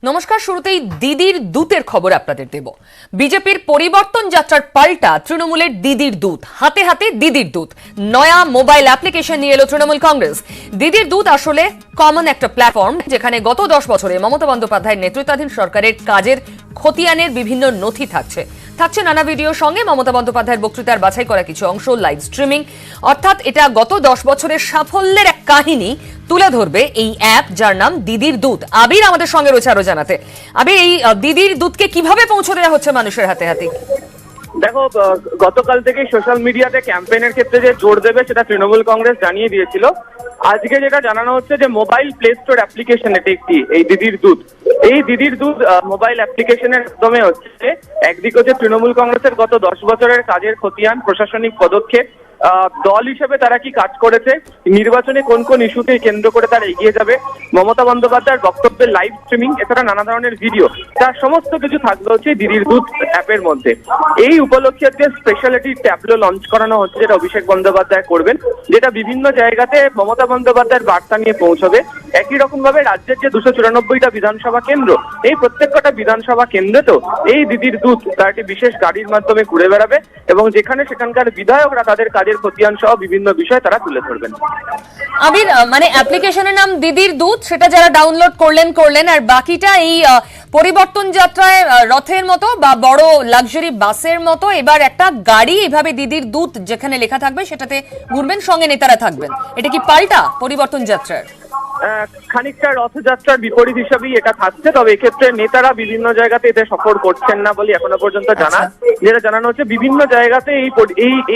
নমস্কার। শুরুতেই দিদির দূতের খবর আপনাদের দেব। বিজেপির পরিবর্তন যাত্রার পাল্টা তৃণমূলের দিদির দূত, হাতে হাতে দিদির দূত। নয়া মোবাইল অ্যাপ্লিকেশন নিয়ে এলো তৃণমূল কংগ্রেস। দিদির দূত আসলে কমন একটা প্ল্যাটফর্ম, যেখানে গত 10 বছরে মমতা বন্দ্যোপাধ্যায়ের নেতৃত্বাধীন সরকারের কাজের খতিয়ানের বিভিন্ন নথি থাকছে নানা ভিডিওর সঙ্গে মমতা বন্দ্যোপাধ্যায়ের বক্তৃতার বাছাই করা কিছু অংশ, লাইভ স্ট্রিমিং। অর্থাৎ এটা গত 10 বছরের সাফল্যের এক কাহিনী তুলে ধরবে এই অ্যাপ, যার নাম দিদির দূত। আবির আমাদের সঙ্গে রয়েছে আরো জানাতে। আবির, এই দিদির দূতকে কিভাবে পৌঁছে দেওয়া হচ্ছে মানুষের হাতে হাতে? দেখো, গতকাল থেকে সোশ্যাল মিডিয়াতে ক্যাম্পেইনের ক্ষেত্রে যে জোর দেবে সেটা তৃণমূল কংগ্রেস জানিয়ে দিয়েছিল। আজকে যেটা জানানো হচ্ছে যে মোবাইল প্লে স্টোর অ্যাপ্লিকেশন এটি একটি, এই দিদির দূত। এই দিদির দূত মোবাইল অ্যাপ্লিকেশনের মাধ্যমে হচ্ছে একদিকে হচ্ছে তৃণমূল কংগ্রেসের গত 10 বছরের কাজের খতিয়ান, প্রশাসনিক পদক্ষেপ, দল হিসেবে তারা কি কাজ করেছে, নির্বাচনে কোন কোন ইস্যুকে কেন্দ্র করে তারা এগিয়ে যাবে, মমতা বন্দ্যোপাধ্যায়ের বক্তব্যের লাইভ স্ট্রিমিং, এছাড়া নানা ধরনের ভিডিও, তার সমস্ত কিছু থাকবে হচ্ছে দিদির দূত অ্যাপের মধ্যে। এই উপলক্ষে আজকে স্পেশালিটি ট্যাবলো লঞ্চ করানো হচ্ছে, যেটা অভিষেক বন্দ্যোপাধ্যায় করবেন, যেটা বিভিন্ন জায়গাতে মমতা বন্দ্যোপাধ্যায়ের বার্তা নিয়ে পৌঁছবে। একই রকম ভাবে রাজ্যের যে 294টা বিধানসভা কেন্দ্র, এই প্রত্যেকটা বিধানসভা কেন্দ্রে তো এই দিদির দূত তার একটি বিশেষ গাড়ির মাধ্যমে ঘুরে বেড়াবে এবং যেখানে সেখানকার বিধায়করা তাদের কাজের খতিয়ান সহ বিভিন্ন বিষয় তারা তুলে ধরবেন। আবির, মানে অ্যাপ্লিকেশনের নাম দিদির দূত, সেটা যারা ডাউনলোড করলেন, আর বাকিটা এই পরিবর্তন যাত্রায় রথের মতো বা বড় লাক্সারি বাসের মতো এবার একটা গাড়ি এভাবে দিদির দূত যেখানে লেখা থাকবে সেটাতে ঘুরবেন, সঙ্গে নেতারা থাকবেন। এটা কি পাল্টা পরিবর্তন যাত্রার? খানিকটা রথযাত্রার বিপরীত হিসাবেই এটা থাকছে, তবে এক্ষেত্রে নেতারা বিভিন্ন জায়গাতে এতে সফর করছেন না বলে এখনো পর্যন্ত জানা। যেটা জানানো হচ্ছে বিভিন্ন জায়গাতে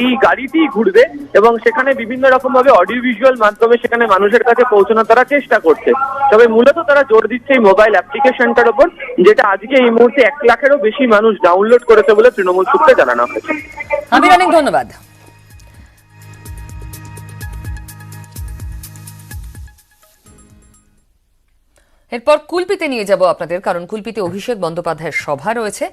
এই গাড়িটি ঘুরবে এবং সেখানে বিভিন্ন রকম ভাবে অডিও ভিজুয়াল মাধ্যমে সেখানে মানুষের কাছে পৌঁছানোর তারা চেষ্টা করছে। তবে মূলত তারা জোর দিচ্ছে এই মোবাইল অ্যাপ্লিকেশনটার উপর, যেটা আজকে এই মুহূর্তে 1 লাখেরও বেশি মানুষ ডাউনলোড করেছে বলে তৃণমূল সূত্রে জানানো হয়েছে। আবির, অনেক ধন্যবাদ। এরপর কুলপিতে নিয়ে যাব আপনাদের, কারণ কুলপিতে অভিষেক বন্দ্যোপাধ্যায়ের সভা রয়েছে।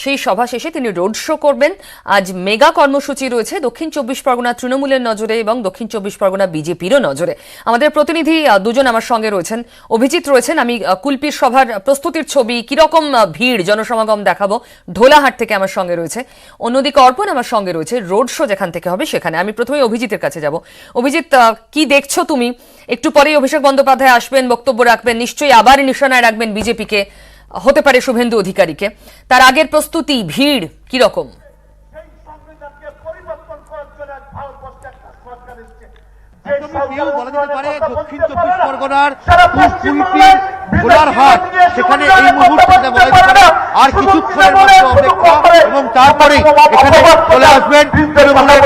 সেই সভা শেষে তিনি রোড শো করবেন। আজ মেগা কর্মসূচি রয়েছে দক্ষিণ 24 পরগনা তৃণমূলের নজরে এবং দক্ষিণ 24 পরগনা বিজেপিরও নজরে। আমাদের প্রতিনিধি দুজন আমার সঙ্গে রয়েছেন। অভিজিৎ রয়েছেন। আমি কুলপির সভার প্রস্তুতির ছবি, কিরকম ভিড় জনসমাগম দেখাবো, ঢোলাহাট থেকে আমার সঙ্গে রয়েছে। অন্যদিকে অর্পণ আমার সঙ্গে রয়েছে রোড শো যেখান থেকে হবে সেখানে। আমি প্রথমে অভিজিতের কাছে যাব। অভিজিৎ, কি দেখছো তুমি? একটু পরেই অভিষেক বন্দ্যোপাধ্যায় আসবেন, বক্তব্য রাখবেন, নিশ্চয়ই আবার নিশানায় রাখবেন বিজেপিকে, হতে পারে শুভেন্দু অধিকারীকে। তার আগের প্রস্তুতি, ভিড় কিরকম? দক্ষিণ 24 পরগনার কুলপির ঢোলাহাট, সেখানে এই মুহূর্তে বলা যেতে পারে আর কিছুক্ষণের মধ্যে অপেক্ষা এবং তারপরে এখানে চলে আসবেন তৃণমূলের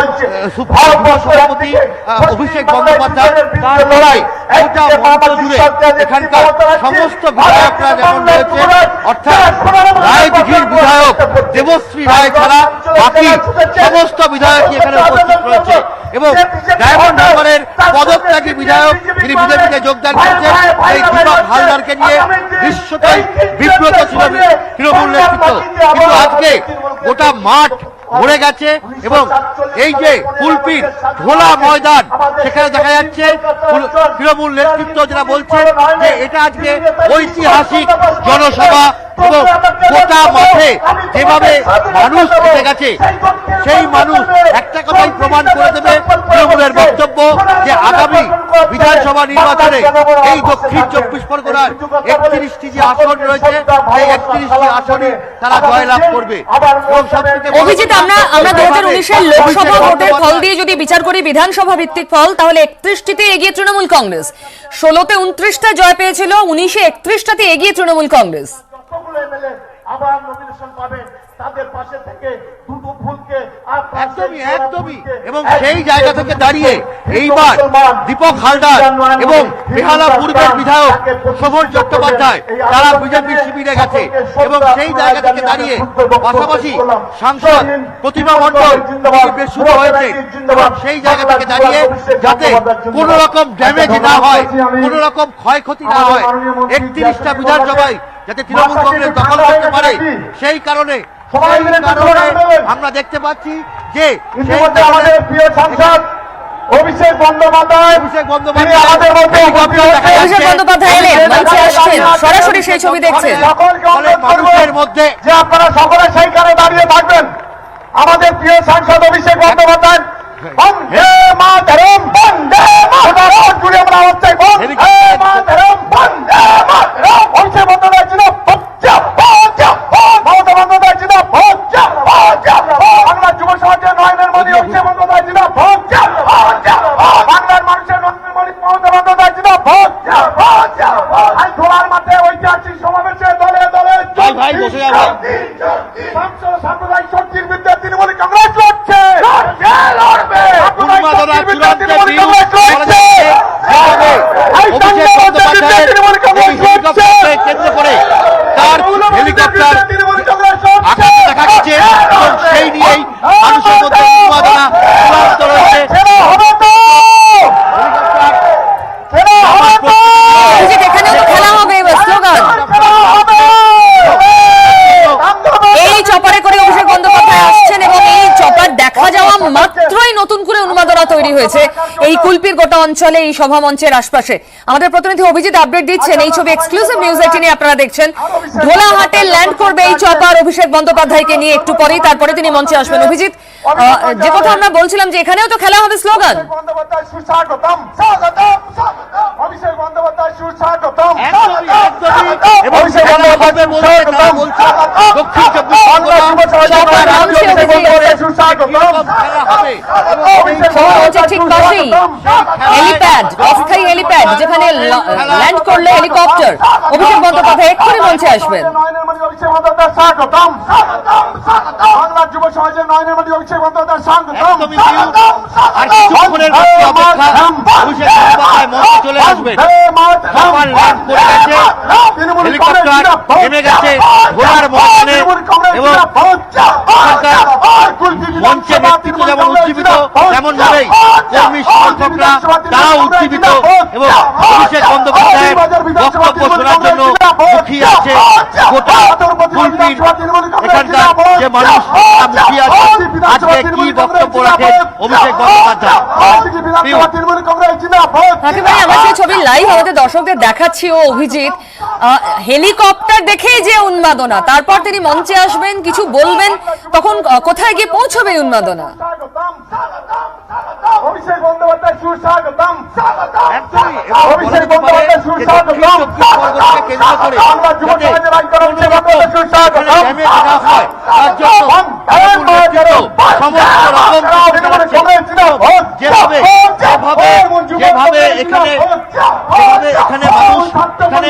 সভাপতি অভিষেক বন্দ্যোপাধ্যায়। তার লড়াই গোটা মঞ্চ জুড়ে এখানকার সমস্ত বিধায়করা যেমন রয়েছে, অর্থাৎ রায়দিঘির বিধায়ক দেবশ্রী রায় ছাড়া বাকি সমস্ত বিধায়কই এখানে উপস্থিত রয়েছে এবং ডায়মন্ড হারবারের পদত্যাগী বিধায়ক যিনি বিজেপিতে যোগদান করেছেন এই দীপক হালদারকে নিয়ে দৃশ্যটাই বিব্রত ছিল তৃণমূল নেতৃত্ব। কিন্তু আজকে গোটা মাঠ ভরে গেছে এবং এই যে কুলপির ঢোলা ময়দান, সেখানে দেখা যাচ্ছে তৃণমূল নেতৃত্ব যারা বলছেন যে এটা আজকে ঐতিহাসিক জনসভা এবং গোটা মাঠে যেভাবে মানুষ এসে গেছে সেই মানুষ একটা কথাই প্রমাণ করে দেবে তৃণমূলের বক্তব্য যে আগামী বিধানসভা নির্বাচনে এই দক্ষিণ 24 পরগনার 31টি যে আসন রয়েছে সেই 31টি আসনে তারা জয়লাভ করবে। অভিজিৎ, আমরা 2019-এর লোকসভা ভোটের ফল দিয়ে যদি বিচার করি, বিধানসভা ভিত্তিক ফল, তাহলে 31টিতে এগিয়ে তৃণমূল কংগ্রেস। 16তে 29টা জয় পেয়েছিল, 19-এ 31টাতে এগিয়ে তৃণমূল কংগ্রেস। আবার নমিনেশন পাবেন তাদের পাশে থেকে দুটো ফুলকে একদমই এবং সেই জায়গা থেকে দাঁড়িয়ে এইবার দীপক হালদার এবং বেহালা পূর্বের বিধায়ক শোভন চট্টোপাধ্যায় তারা বিজেপি শিবিরে গেছে এবং সেই জায়গা থেকে দাঁড়িয়ে পাশাপাশি সাংসদ প্রতিমা মণ্ডল শুরু হয়েছে এবং সেই জায়গা থেকে দাঁড়িয়ে যাতে কোনো রকম ড্যামেজ না হয়, কোনো রকম ক্ষয়ক্ষতি না হয়, 31টা বিধানসভায় যাতে তৃণমূল কংগ্রেস দখল করতে পারে, সেই কারণে আমরা দেখতে পাচ্ছি যে আমাদের প্রিয় সাংসদ অভিষেক বন্দ্যোপাধ্যায় অভিষেক তিনি বন্দ্যোপাধ্যায় আমাদের মধ্যে উপস্থিত হয়েছেন। অভিষেক বন্দ্যোপাধ্যায় এলেন, মঞ্চে আসছেন, সরাসরি সেই ছবি দেখছেন। সকলকে ফলে অনুরোধ করব মানুষের মধ্যে যে আপনারা সকলে সেইখানে দাঁড়িয়ে থাকবেন। আমাদের প্রিয় সাংসদ অভিষেক বন্দ্যোপাধ্যায় বন্দে মাতরম, বন্দে মাতরম জুড়ে আমরা আওয়াজ চাই, বন্দে মাতরম, বন্দে মাতরম। অভিষেক বন্দ্যোপাধ্যায় ছিল মমতা বন্দ্যোপাধ্যায় ছিল বাংলার যুব সমাজের নয়নের মণি অভিষেক বন্দ্যোপাধ্যায় ছিল বাংলার মানুষের নয়নের মণি মমতা বন্দ্যোপাধ্যায় ছিল ধোলার মাঠে ঐতিহাসিক সমাবেশে দলে দলে ভাই বসে যাবো। সাম্প্রদায়িক শক্তির বিরুদ্ধে তৃণমূল কংগ্রেস লড়ছে, উন্মাদনা চূড়ান্ত তৃণমূল বিরোধ কংগ্রেস করা লড়ছে। যাচ্ছে। অভিষেক বন্দ্যোপাধ্যায়ের এই হেলিকপ্টারকে কেন্দ্র করে তার হেলিকপ্টার আকাশে দেখা গেছে এবং সেই নিয়েই মানুষের মধ্যে উন্মাদনা চূড়ান্ত রয়েছে। অভিজিৎ, এখানেও তো খেলা হবে এবার, স্লোগান। এই চপারে করে অভিষেক বন্দ্যোপাধ্যায় আসছেন এবং এই চপার দেখা যাওয়া মাত্রই নতুন করে উন্মাদনা তৈরি হয়েছে এই কুলপির গোটা অঞ্চলে, এই সভা মঞ্চের আশপাশে। আমাদের প্রতিনিধি অভিজিৎ আপডেট দিচ্ছেন। এই ছবি এক্সক্লুসিভ নিউজ 18 আপনারা দেখছেন। ধোলাহাটে ল্যান্ড করবে এই চপার অভিষেক বন্দ্যোপাধ্যায়কে নিয়ে একটু পরেই, তারপরে তিনি মঞ্চে আসবেন। অভিজিৎ, যে কথা আমরা বলছিলাম যে এখানেও তো খেলা হবে, স্লোগান। বন্দ্যোপাধ্যায় সুস্বাগতম, স্বাগতম, স্বাগতম। অভিষেক বন্দ্যোপাধ্যায় সুস্বাগতম, একদমই, একদমই। এবং সেখানে হবে বলে তারা বলছে দক্ষিণ চব্বিশ পরগনা চপার রাজ্য অভিষেক বন্দ্যোপাধ্যায় সুস্বাগতম। খেলা হবে। সভা মঞ্চের ঠিক পাশেই হেলিপ্যাড, অস্থায়ী হেলিপ্যাড, যেখানে ল্যান্ড করলে হেলিকপ্টার। অভিষেক বন্দ্যোপাধ্যায় এক্ষুনি মঞ্চে আসবেন। নয়নের মণি অভিষেক বন্দ্যোপাধ্যায় স্বাগতম, স্বাগতম, স্বাগতম। বাংলার যুব সমাজের নয়নের মণি অভিষেক বন্দ্যোপাধ্যায় স্বাগতম, একদমই স্বাগতম, আর কিছুক্ষণের মধ্যে অপেক্ষা অভিষেক বন্দ্যোপাধ্যায় মঞ্চে চলে আসবেন। সবার ল্যান্ড করে গেছে, হেলিকপ্টার নেমে গেছে ঘোড়ার ময়দানে এবং সরকার মঞ্চের নেতৃত্ব যেমন উজ্জীবিত তেমন ভাবেই কর্মী সমর্থকরা তারাও উজ্জীবিত এবং অভিষেক বন্দ্যোপাধ্যায়ের বক্তব্য শোনার জন্য মুখিয়ে আছে গোটা কুলপির এখানকার যে মানুষ তারা মুখিয়ে আছে আজকে কি বক্তব্য রাখেন অভিষেক বন্দ্যোপাধ্যায়। একেবারে আমরা সেই ছবি লাইভ আমাদের দর্শকদের দেখাচ্ছি। ও অভিজিৎ, হেলিকপ্টার দেখেই যে উন্মাদনা, তারপর তিনি মঞ্চে আসবেন, কিছু বলবেন, তখন কোথায় গিয়ে পৌঁছবে এই উন্মাদনা? অভিষেক বন্দ্যোপাধ্যায় সুস্বাগতম, একদমই, এবং বলা যেতে পারে যে দক্ষিণ চব্বিশ পরগনাকে কেন্দ্র করে যাতে কোনো রকম এখানে ড্যামেজ না হয় তার জন্য তৃণমূল নেতৃত্ব সমস্ত রকম যেভাবে যেভাবে এখানে মানুষ এখানে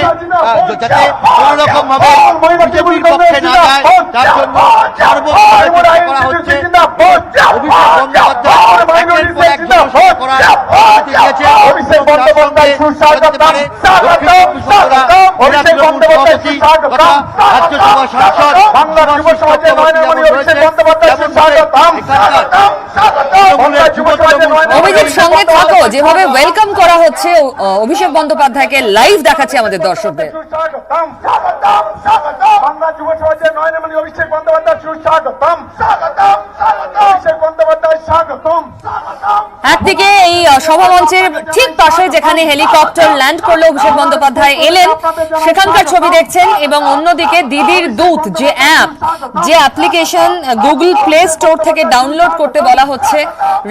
যাতে কোনো রকম ভাবে বিজেপির পক্ষে না যায় তার জন্য সর্বভাবে চেষ্টা করা হচ্ছে। অভিষেক বন্দ্যোপাধ্যায় একের পর এক জনসভা করার অনুমতি দিয়েছে। তার সঙ্গে বলা যেতে পারে দক্ষিণ চব্বিশ পরগনা জেলা তৃণমূল সভাপতি তথা রাজ্যসভা সাংসদ সুভাষিস চক্রবর্তী যেমন রয়েছে তেমনভাবে এখানকার তৃণমূলের যুব তৃণমূল অভিজিৎ, সঙ্গে থাকো, যেভাবে ওয়েলকাম করা হচ্ছে অভিষেক বন্দ্যোপাধ্যায়কে লাইভ দেখাচ্ছি আমাদের দর্শকদের। সুস্বাগতম, স্বাগতম, স্বাগতম। বাংলা যুব সমাজের নয়নের মণি অভিষেক বন্দ্যোপাধ্যায় সুস্বাগতম, স্বাগতম, স্বাগতম। অভিষেক বন্দ্যোপাধ্যায় স্বাগতম, স্বাগতম। একদিকে এই সভা মঞ্চের ঠিক পাশে যেখানে হেলিকপ্টার ল্যান্ড করলো অভিষেক বন্দ্যোপাধ্যায় এলেন, সেখানকার ছবি দেখছেন, এবং অন্যদিকে দিদির দূত যে অ্যাপ, যে অ্যাপ্লিকেশন গুগল প্লে স্টোর থেকে ডাউনলোড করতে বলা হচ্ছে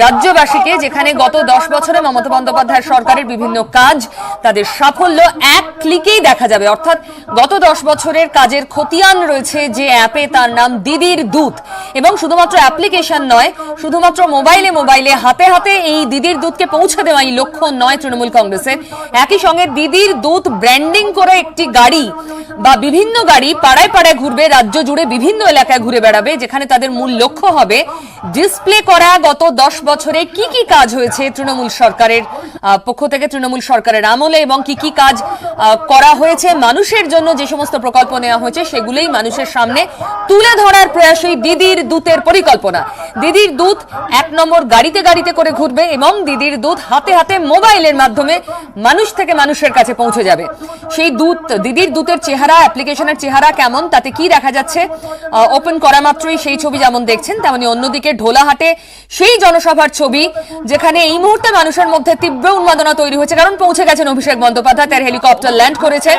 রাজ্যবাসীকে, যেখানে গত 10 বছরে মমতা বন্দ্যোপাধ্যায়ের সরকারের বিভিন্ন কাজ, তাদের সাফল্য এক ক্লিকেই দেখা যাবে। অর্থাৎ গত 10 বছরের কাজের খতিয়ান রয়েছে যে অ্যাপে, তার নাম দিদির দূত। এবং শুধুমাত্র অ্যাপ্লিকেশন নয়, শুধুমাত্র মোবাইলে মোবাইলে হাতে হাতে এই দিদির দূতকে পৌঁছে দেওয়াই লক্ষ্য নয় তৃণমূল কংগ্রেসের। একই সঙ্গে দিদির দূত ব্র্যান্ডিং করে একটি গাড়ি বা বিভিন্ন গাড়ি পাড়ায় পাড়ায় ঘুরবে, রাজ্য জুড়ে বিভিন্ন এলাকায় ঘুরে বেড়াবে, যেখানে তাদের মূল লক্ষ্য হবে ডিসপ্লে করা গত 10 বছরে কি কি কাজ হয়েছে তৃণমূল সরকারের পক্ষ থেকে, তৃণমূল সরকারের আমলে, এবং কি কি কাজ করা হয়েছে মানুষের জন্য, যে সমস্ত প্রকল্প নেওয়া হয়েছে সেগুলোই মানুষের সামনে তুলে ধরার প্রয়াসই দিদির দূতের পরিকল্পনা। দিদির দূত 1 নম্বর গাড়িতে গাড়িতে করে ঘুরবে। উঠবে এবং দিদির দুধ হাতে হাতে মোবাইলের মাধ্যমে মানুষ থেকে মানুষের কাছে পৌঁছে যাবে। সেই দুধ, দিদির দুধের চেহারা, অ্যাপ্লিকেশনের চেহারা কেমন, তাতে কি দেখা যাচ্ছে, ওপেন করা মাত্রই সেই ছবি যেমন দেখছেন, তেমনি অন্যদিকে ঢোলাহাটে সেই জনসভার ছবি যেখানে এই মুহূর্তে মানুষের মধ্যে তীব্র উন্মাদনা তৈরি হয়েছে, কারণ পৌঁছে গেছেন অভিষেক বন্দ্যোপাধ্যায়। তার হেলিকপ্টার ল্যান্ড করেছে,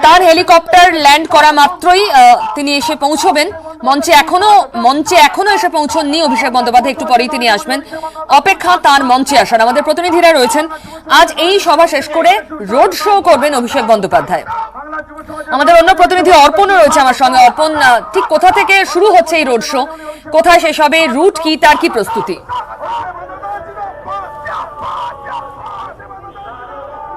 তার হেলিকপ্টার ল্যান্ড করা মাত্রই তিনি এসে পৌঁছবেন মঞ্চে এখনো এসে পৌঁছননি অভিষেক বন্দ্যোপাধ্যায়, একটু পরেই তিনি আসবেন। অপেক্ষা তার মঞ্চে আসার। আমাদের প্রতিনিধিরা রয়েছেন, আজ এই সভা শেষ করে রোড শো করবেন অভিষেক বন্দ্যোপাধ্যায়। আমাদের অন্য প্রতিনিধি অর্পণও রয়েছে আমার সঙ্গে। অর্পণ, ঠিক কোথা থেকে শুরু হচ্ছে এই রোড শো, কোথায় শেষ হবে, রুট কি, তার কি প্রস্তুতি?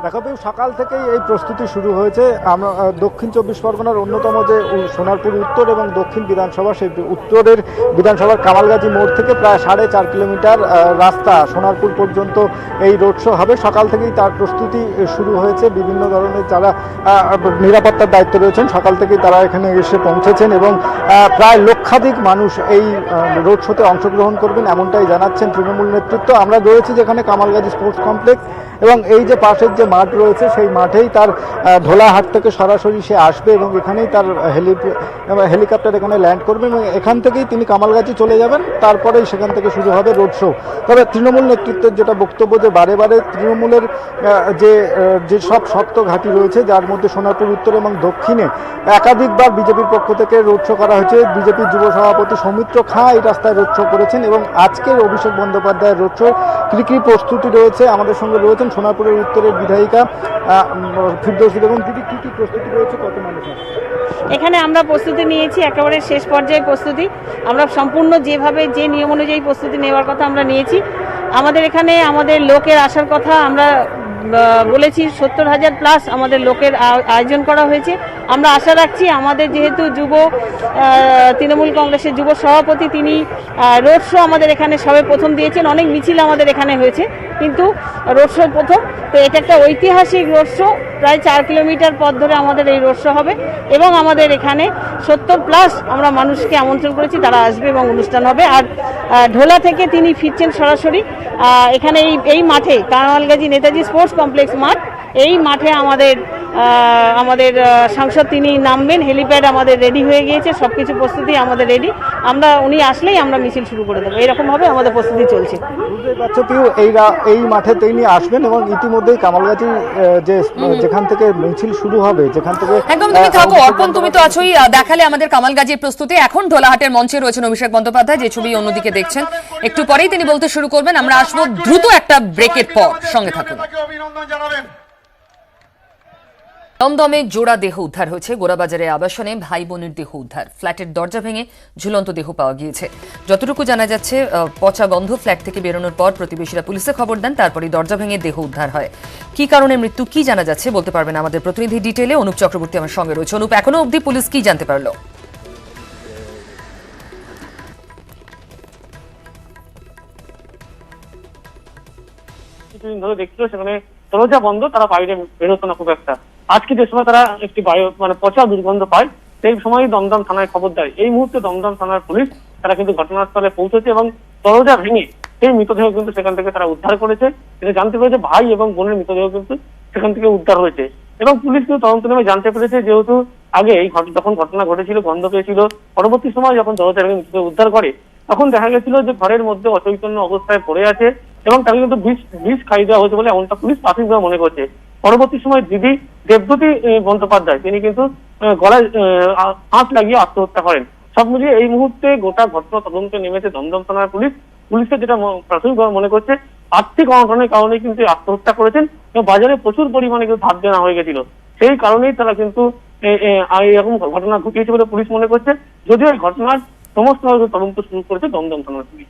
দেখো, সকাল থেকেই এই প্রস্তুতি শুরু হয়েছে। আমরা দক্ষিণ 24 পরগনার অন্যতম যে সোনারপুর উত্তর এবং দক্ষিণ বিধানসভা, সেই উত্তরের বিধানসভার কামালগাজী মোড় থেকে প্রায় 4.5 কিলোমিটার রাস্তা সোনারপুর পর্যন্ত এই রোড শো হবে। সকাল থেকেই তার প্রস্তুতি শুরু হয়েছে। বিভিন্ন ধরনের যারা নিরাপত্তার দায়িত্বে রয়েছেন সকাল থেকেই তারা এখানে এসে পৌঁছেছেন এবং প্রায় লক্ষাধিক মানুষ এই রোড শোতে অংশগ্রহণ করবেন এমনটাই জানাচ্ছেন তৃণমূল নেতৃত্ব। আমরা রয়েছি যেখানে কামালগাজী স্পোর্টস কমপ্লেক্স, এবং এই যে পাশের যে মাঠ রয়েছে সেই মাঠেই তার ঢোলাহাট থেকে সরাসরি সে আসবে এবং এখানেই তার হেলিকপ্টার এখানে ল্যান্ড করবে এবং এখান থেকেই তিনি কামালগাজী চলে যাবেন। তারপরেই সেখান থেকে শুরু হবে রোড শো। তবে তৃণমূল নেতৃত্বের যেটা বক্তব্য, যে বারে বারে তৃণমূলের যে সব শক্ত ঘাঁটি রয়েছে, যার মধ্যে সোনারপুর উত্তর এবং দক্ষিণে একাধিকবার বিজেপির পক্ষ থেকে রোড শো করা হয়েছে। বিজেপির যুব সভাপতি সৌমিত্র খাঁ এই রাস্তায় রোড শো করেছেন এবং আজকের অভিষেক বন্দ্যোপাধ্যায়ের রোড শো কি প্রস্তুতি রয়েছে আমাদের সঙ্গে রয়েছেন সোনারপুরের উত্তরের বিধায়িকা ফিরদৌসী বেগম। দিদি, কি প্রস্তুতি রয়েছে, কত মানুষ আছে এখানে? আমরা প্রস্তুতি নিয়েছি, একেবারে শেষ পর্যায়ে প্রস্তুতি। আমরা সম্পূর্ণ যেভাবে যে নিয়ম অনুযায়ী প্রস্তুতি নেওয়ার কথা আমরা নিয়েছি। আমাদের এখানে আমাদের লোকের আসার কথা আমরা বলেছি, 70,000 প্লাস আমাদের লোকের আয়োজন করা হয়েছে। আমরা আশা রাখছি, আমাদের যেহেতু তৃণমূল কংগ্রেসের যুব সভাপতি, তিনি রোড শো আমাদের এখানে সবে প্রথম দিয়েছেন। অনেক মিছিল আমাদের এখানে হয়েছে, কিন্তু রোড শো প্রথম। তো এটা একটা ঐতিহাসিক রোড শো, প্রায় 4 কিলোমিটার পথ ধরে আমাদের এই রোড শো হবে এবং আমাদের এখানে 70 প্লাস আমরা মানুষকে আমন্ত্রণ করেছি, তারা আসবে এবং অনুষ্ঠান হবে। আর ঢোলা থেকে তিনি ফিরছেন সরাসরি এখানে এই মাঠে, কামালগাজী নেতাজি স্পোর্টস কমপ্লেক্স মাঠ, এই মাঠে আমাদের সাংসদ তিনি নামবেন। হেলিপ্যাড আমাদের রেডি হয়ে গিয়েছে, সবকিছু প্রস্তুতি আমাদের রেডি। উনি আসলেই আমরা মিছিল শুরু করে দেবো, এরকম ভাবে আমাদের প্রস্তুতি চলছে। বুঝতেই পারছো, এই মাঠে তিনি আসবেন এবং ইতিমধ্যেই কামালগাজী যেখান থেকে মিছিল শুরু হবে, যেখান থেকে একদম। তুমি থাকো অর্পণ, তুমি তো আছোই, দেখালে আমাদের কামালগাজীর প্রস্তুতি। এখন ঢোলাহাটের মঞ্চে রয়েছেন অভিষেক বন্দ্যোপাধ্যায়, যে ছবি অন্যদিকে দেখছেন। একটু পরেই তিনি বলতে শুরু করবেন। আমরা আসবো দ্রুত একটা ব্রেকের পর, সঙ্গে থাকুন। দমদমে জোড়া দেহ উদ্ধার হয়েছে। গোড়াবাজারের আবাসনে ভাই বোনের দেহ উদ্ধার। ফ্ল্যাটের দরজা ভেঙে ঝুলন্ত দেহ পাওয়া গিয়েছে। যতটুকু জানা যাচ্ছে, পচা গন্ধ ফ্ল্যাট থেকে বেরোনোর পর প্রতিবেশীরা পুলিশে খবর দেন, তারপরে দরজা ভেঙে দেহ উদ্ধার হয়। কি কারণে মৃত্যু, কি জানা যাচ্ছে বলতে পারবেন আমাদের প্রতিনিধি ডিটেলে। অনুপ চক্রবর্তী আমার সঙ্গে রয়েছে। অনুপ, এখনো অবধি পুলিশ কি জানতে পারলো? কিছুদিন ধরে দেখছিল সেখানে দরজা বন্ধ, তারা বাইরে বেরোতো না খুব একটা। আজকে যে সময় তারা একটি পচা দুর্গন্ধ পায়, সেই সময় দমদম থানায় খবর দেয়। এই মুহূর্তে দমদম থানার পুলিশ তারা কিন্তু ঘটনাস্থলে পৌঁছেছে এবং দরজা ভেঙে সেই মৃতদেহ কিন্তু সেখান থেকে তারা উদ্ধার করেছে। এটা জানতে পেরেছে ভাই এবং বোনের মৃতদেহ কিন্তু সেখান থেকে উদ্ধার হয়েছে এবং পুলিশ কিন্তু তদন্ত নেমে জানতে পেরেছে, যেহেতু আগে যখন ঘটনা ঘটেছিল, গন্ধ পেয়েছিল, পরবর্তী সময় যখন দরজা ভেঙে মৃতদেহ উদ্ধার করে, তখন দেখা গেছিল যে ঘরের মধ্যে অচৈতন্য অবস্থায় পড়ে আছে এবং তাকে কিন্তু বিষ খাইয়ে দেওয়া হয়েছে বলে এমনটা পুলিশ প্রাথমিকভাবে মনে করছে। পরবর্তী সময় দিদি দেবজ্যোতি বন্দ্যোপাধ্যায় তিনি কিন্তু গলায় হাত লাগিয়ে আত্মহত্যা করেন। সব মিলিয়ে এই মুহূর্তে গোটা ঘটনা তদন্তে নেমেছে দমদম থানার পুলিশ। পুলিশের যেটা প্রাথমিকভাবে মনে করছে, আর্থিক অনটনের কারণে কিন্তু আত্মহত্যা করেছেন এবং বাজারে প্রচুর পরিমাণে কিন্তু ধার দেওয়া হয়ে গেছিল, সেই কারণেই তারা কিন্তু এরকম ঘটনা ঘটিয়েছে বলে পুলিশ মনে করছে। যদিও এই ঘটনার সমস্ত তদন্ত শুরু করেছে দমদম থানার পুলিশ।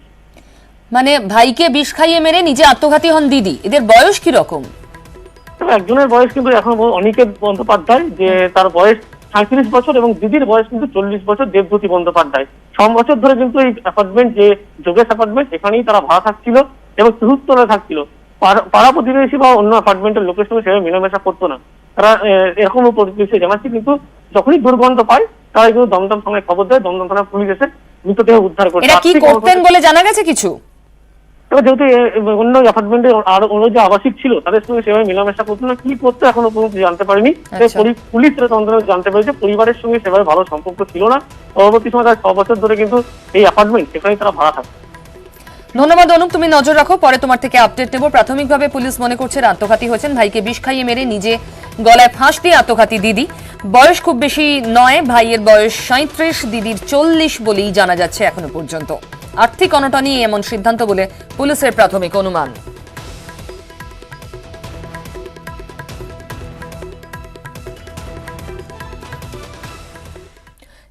মানে ভাইকে বিষ খাইয়ে মেরে নিজে আত্মঘাতী হন দিদি, এদের বয়স কি রকম? একজনের বয়স কিন্তু এখন অনিকেত বন্দ্যোপাধ্যায়, যে তার বয়স 37 বছর এবং দিদির বয়স কিন্তু 40 বছর, দেবজ্যোতি বন্দ্যোপাধ্যায়। 6 বছর ধরে কিন্তু এই অ্যাপার্টমেন্ট, যে যোগেশ অ্যাপার্টমেন্ট, এখানেই তারা ভাড়া থাকছিল এবং চতুর্থতলায় থাকছিল। পাড়া প্রতিবেশী বা অন্য অ্যাপার্টমেন্টের লোকের সঙ্গে সেভাবে মেলামেশা করতো না তারা, এরকম পরিবেশে জানাচ্ছি। কিন্তু যখনই দুর্গন্ধ পায় তারা কিন্তু দমদম থানায় খবর দেয়, দমদম থানার পুলিশ এসে মৃতদেহ উদ্ধার করে। এরা কি করতেন বলে জানা গেছে কিছু? এবার যেহেতু অন্য অ্যাপার্টমেন্টে আর অন্য যে আবাসিক ছিল তাদের সঙ্গে সেভাবে মেলামেশা করতো না, কি করতো এখনো পর্যন্ত জানতে পারিনি। পুলিশ তদন্ত জানতে পেরেছে পরিবারের সঙ্গে সেভাবে ভালো সম্পর্ক ছিল না। পরবর্তী সময় তার 6 বছর ধরে কিন্তু এই অ্যাপার্টমেন্ট সেখানেই তারা ভাড়া থাকে। ধন্যবাদ অনুপ, তুমি নজর রাখো, পরে তোমার থেকে আপডেট নেব। প্রাথমিকভাবে পুলিশ মনে করছে আত্মঘাতী হয়েছেন, ভাইকে বিষ খাইয়ে মেরে নিজে গলায় ফাঁস দিয়ে আত্মঘাতী দিদি। বয়স খুব বেশি নয়, ভাইয়ের বয়স 37, দিদির 40 বলেই জানা যাচ্ছে এখনো পর্যন্ত। আর্থিক অনটনই এমন সিদ্ধান্ত বলে পুলিশের প্রাথমিক অনুমান।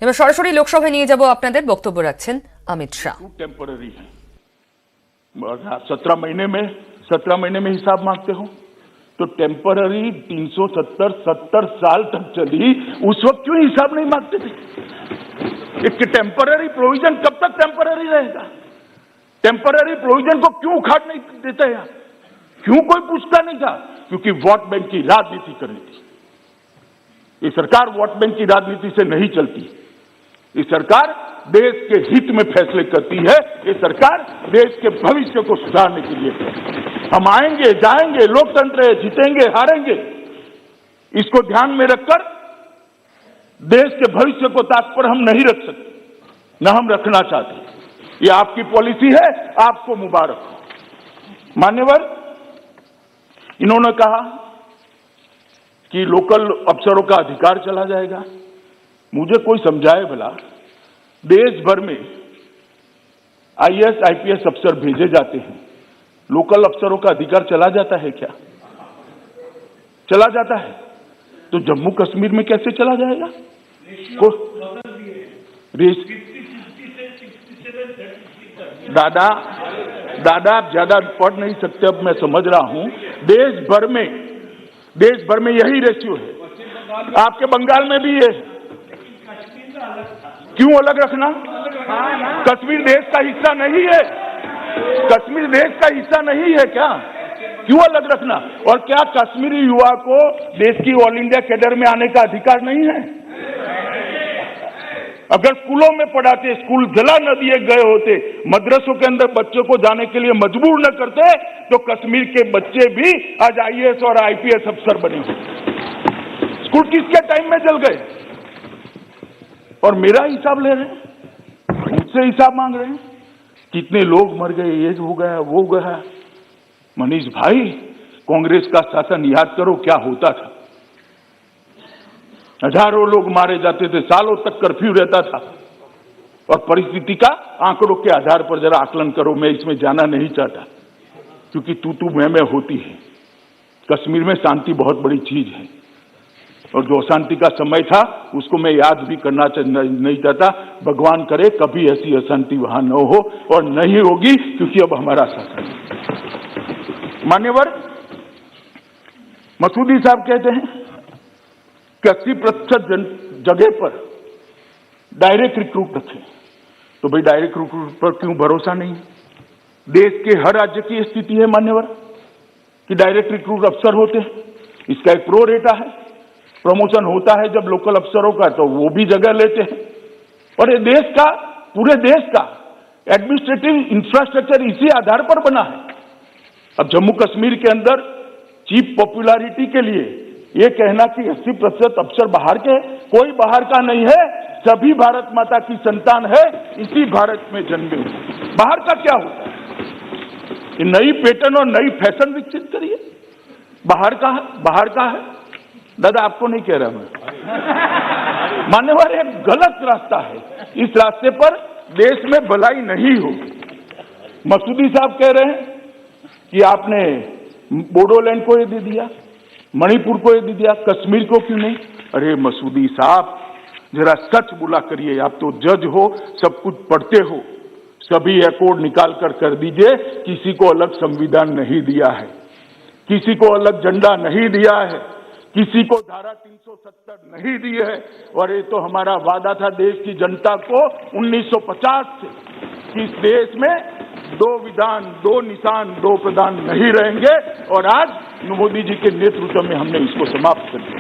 এবার সরাসরি লোকসভায় নিয়ে যাব আপনাদের, বক্তব্য রাখছেন অমিত শাহ। टेम्पररी है, 17 महीने में हिसाब मांगते हो तो टेम्पररी 370 साल तक चली, उस वक्त क्यों हिसाब नहीं मांगते थे? एक टेम्पररी प्रोविजन कब तक टेम्पररी रहेगा? टेम्पररी प्रोविजन को क्यों उखाड़ नहीं देते हैं? क्यों कोई पूछता नहीं था? क्योंकि वोट बैंक की राजनीति कर रही थी। ये सरकार वोट बैंक की राजनीति से नहीं चलती। ये सरकार देश के हित में फैसले करती है। ये सरकार देश के भविष्य को सुधारने के लिए है। हम आएंगे जाएंगे, लोकतंत्र है, जीतेंगे हारेंगे, इसको ध्यान में रखकर देश के भविष्य को ताक पर हम नहीं रख सकते, न हम रखना चाहते। ये आपकी पॉलिसी है, आपको मुबारक हो। मान्यवर, इन्होंने कहा कि लोकल अफसरों का अधिकार चला जाएगा। मुझे कोई समझाए भला, देश भर में आईएएस आईपीएस अफसर भेजे जाते हैं, लोकल अफसरों का अधिकार चला जाता है क्या? चला जाता है तो जम्मू कश्मीर में कैसे चला जाएगा? दादा आप ज्यादा पढ़ नहीं सकते, अब मैं समझ रहा हूं। देश भर में यही रेशियो है, आपके बंगाल में भी है। क्यों अलग रखना? कश्मीर देश का हिस्सा नहीं है? कश्मीर देश का हिस्सा नहीं है क्या? क्यों अलग रखना? और क्या कश्मीरी युवा को देश की ऑल इंडिया कैडर में आने का अधिकार नहीं है? अगर स्कूलों में पढ़ाते, स्कूल जला न दिए गए होते, मदरसों के अंदर बच्चों को जाने के लिए मजबूर न करते, तो कश्मीर के बच्चे भी आज आईएएस और आईपीएस अफसर बने होते। स्कूल किसके टाइम में जल गए? और मेरा हिसाब ले रहे हैं, मुझसे हिसाब मांग रहे हैं। कितने लोग मर गए, ये हो गया वो गया। मनीष भाई, कांग्रेस का शासन याद करो क्या होता था। हजारों लोग मारे जाते थे, सालों तक कर्फ्यू रहता था। और परिस्थिति का आंकड़ों के आधार पर जरा आकलन करो। मैं इसमें जाना नहीं चाहता, क्योंकि तू मैं होती है। कश्मीर में शांति बहुत बड़ी चीज है, और जो अशांति का समय था उसको मैं याद भी करना नहीं चाहता। भगवान करे कभी ऐसी अशांति वहां न हो, और नहीं होगी, क्योंकि अब हमारा शासन। मान्यवर, मसूदी साहब कहते हैं कि 80% जगह पर डायरेक्ट रिक्रूट रखें। तो भाई डायरेक्ट रिक्रूट पर क्यों भरोसा नहीं? देश के हर राज्य की स्थिति है मान्यवर कि डायरेक्ट रिक्रूट अफसर होते हैं। इसका एक प्रो रेटा है, प्रमोशन होता है जब लोकल अफसरों का, तो वो भी जगह लेते हैं। और ये देश का, पूरे देश का एडमिनिस्ट्रेटिव इंफ्रास्ट्रक्चर इसी आधार पर बना है। अब जम्मू कश्मीर के अंदर चीप पॉपुलैरिटी के लिए ये कहना कि 80% अफसर बाहर के, कोई बाहर का नहीं है, सभी भारत माता की संतान है, इसी भारत में जन्मे। बाहर का क्या होता है? ये नई पैटर्न और नई फैशन विकसित करिए। बाहर का है दादा, आपको नहीं कह रहा मैं। मान्यवर, एक गलत रास्ता है, इस रास्ते पर देश में भलाई नहीं होगी। मसूदी साहब कह रहे हैं कि आपने बोडोलैंड को ये दे दिया, मणिपुर को ये दे दिया, कश्मीर को क्यों नहीं? अरे मसूदी साहब, जरा सच बोला करिए। आप तो जज हो, सब कुछ पढ़ते हो। सभी अकॉर्ड निकाल कर दीजिए। किसी को अलग संविधान नहीं दिया है, किसी को अलग झंडा नहीं दिया है, किसी को धारा 370 नहीं दी है। और ये तो हमारा वादा था देश की जनता को 1950 से कि इस देश में 2 विधान, 2 निशान, 2 प्रधान नहीं रहेंगे। और आज मोदी जी के नेतृत्व में हमने इसको समाप्त कर दिया।